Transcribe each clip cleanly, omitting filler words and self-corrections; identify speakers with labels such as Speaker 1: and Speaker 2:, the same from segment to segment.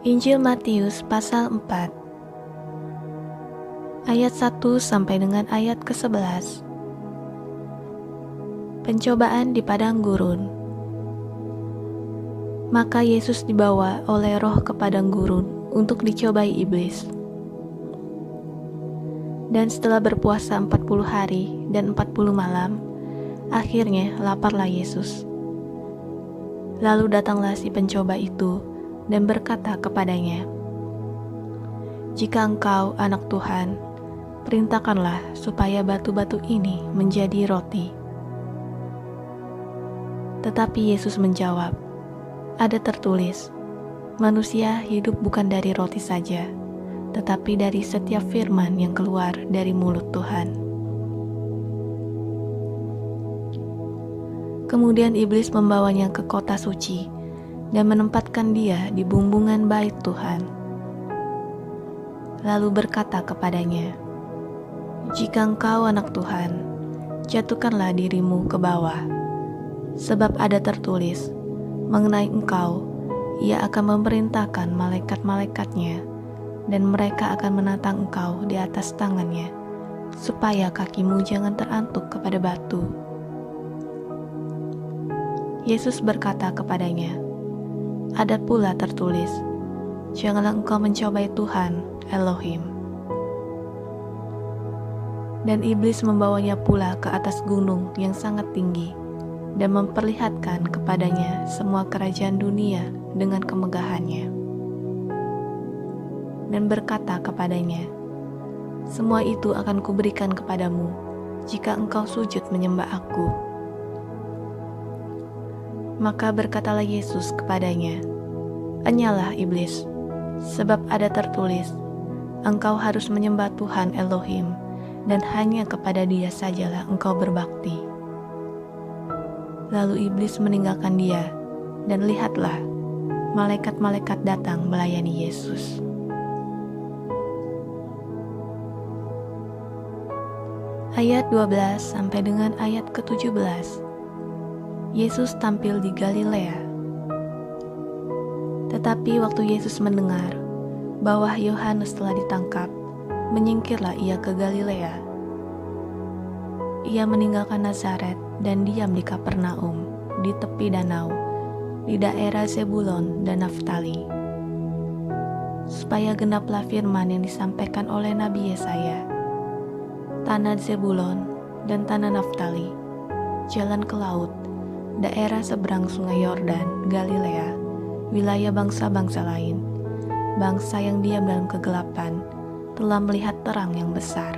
Speaker 1: Injil Matius pasal 4 ayat 1 sampai dengan ayat ke-11. Pencobaan di padang gurun. Maka Yesus dibawa oleh Roh ke padang gurun untuk dicobai iblis. Dan setelah berpuasa 40 hari dan 40 malam, akhirnya laparlah Yesus. Lalu datanglah si pencoba itu dan berkata kepadanya, "Jika engkau anak Tuhan, perintahkanlah supaya batu-batu ini menjadi roti." Tetapi Yesus menjawab, "Ada tertulis, manusia hidup bukan dari roti saja, tetapi dari setiap firman yang keluar dari mulut Tuhan." Kemudian iblis membawanya ke kota suci dan menempatkan dia di bumbungan bait Tuhan. Lalu berkata kepadanya, "Jika engkau anak Tuhan, jatuhkanlah dirimu ke bawah, sebab ada tertulis, mengenai engkau, ia akan memerintahkan malaikat-malaikatnya, dan mereka akan menatang engkau di atas tangannya, supaya kakimu jangan terantuk kepada batu." Yesus berkata kepadanya, "Ada pula tertulis, janganlah engkau mencobai Tuhan, Elohim." Dan iblis membawanya pula ke atas gunung yang sangat tinggi, dan memperlihatkan kepadanya semua kerajaan dunia dengan kemegahannya. Dan berkata kepadanya, "Semua itu akan kuberikan kepadamu, jika engkau sujud menyembah aku." Maka berkatalah Yesus kepadanya, "Enyalah iblis, sebab ada tertulis, engkau harus menyembah Tuhan Elohim, dan hanya kepada Dia sajalah engkau berbakti." Lalu iblis meninggalkan dia, dan lihatlah, malaikat-malaikat datang melayani Yesus. Ayat 12 sampai dengan ayat ke-17. Yesus tampil di Galilea. Tetapi waktu Yesus mendengar bahwa Yohanes telah ditangkap, menyingkirlah ia ke Galilea. Ia meninggalkan Nazaret dan diam di Kapernaum, di tepi danau, di daerah Zebulon dan Naftali, supaya genaplah firman yang disampaikan oleh Nabi Yesaya, "Tanah Zebulon dan tanah Naftali, jalan ke laut, daerah seberang sungai Yordan, Galilea, wilayah bangsa-bangsa lain, bangsa yang diam dalam kegelapan, telah melihat terang yang besar,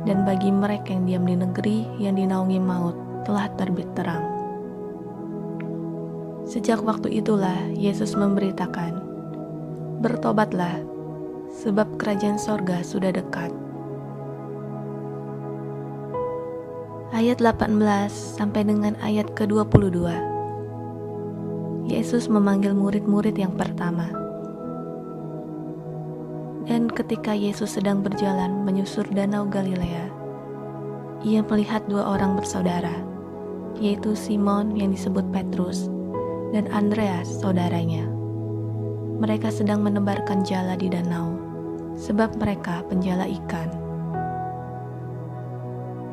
Speaker 1: dan bagi mereka yang diam di negeri yang dinaungi maut, telah terbit terang." Sejak waktu itulah Yesus memberitakan, "Bertobatlah, sebab kerajaan sorga sudah dekat." Ayat 18 sampai dengan ayat ke-22. Yesus memanggil murid-murid yang pertama. Dan ketika Yesus sedang berjalan menyusur danau Galilea, ia melihat dua orang bersaudara, yaitu Simon yang disebut Petrus dan Andreas saudaranya. Mereka sedang menebarkan jala di danau, sebab mereka penjala ikan.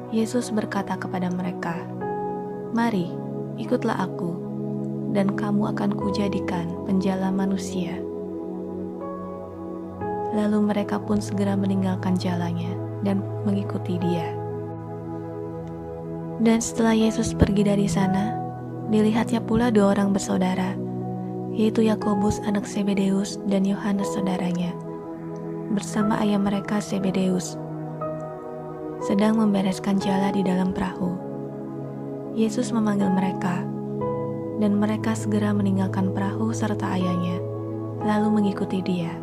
Speaker 1: Yesus berkata kepada mereka, "Mari, ikutlah aku, dan kamu akan kujadikan penjala manusia." Lalu mereka pun segera meninggalkan jalannya dan mengikuti Dia. Dan setelah Yesus pergi dari sana, dilihatnya pula dua orang bersaudara, yaitu Yakobus anak Zebedeus dan Yohanes saudaranya, bersama ayah mereka Zebedeus, sedang membereskan jala di dalam perahu. Yesus memanggil mereka, dan mereka segera meninggalkan perahu serta ayahnya, lalu mengikuti Dia.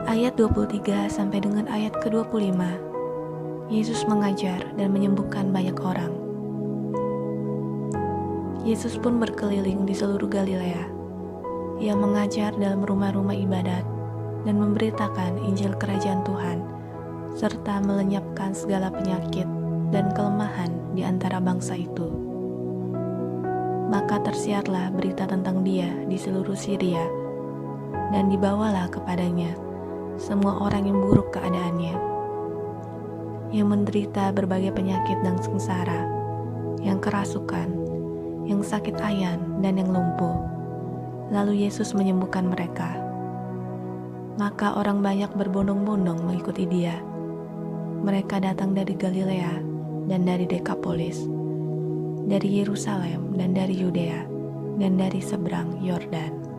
Speaker 1: Ayat 23 sampai dengan ayat ke-25. Yesus mengajar dan menyembuhkan banyak orang. Yesus pun berkeliling di seluruh Galilea. Ia mengajar dalam rumah-rumah ibadat dan memberitakan Injil Kerajaan Tuhan, serta melenyapkan segala penyakit dan kelemahan di antara bangsa itu. Maka tersiarlah berita tentang dia di seluruh Syria, dan dibawalah kepadanya semua orang yang buruk keadaannya, yang menderita berbagai penyakit dan sengsara, yang kerasukan, yang sakit ayan, dan yang lumpuh. Lalu Yesus menyembuhkan mereka. Maka orang banyak berbondong-bondong mengikuti dia. Mereka datang dari Galilea dan dari Dekapolis, dari Yerusalem dan dari Yudea, dan dari seberang Yordan.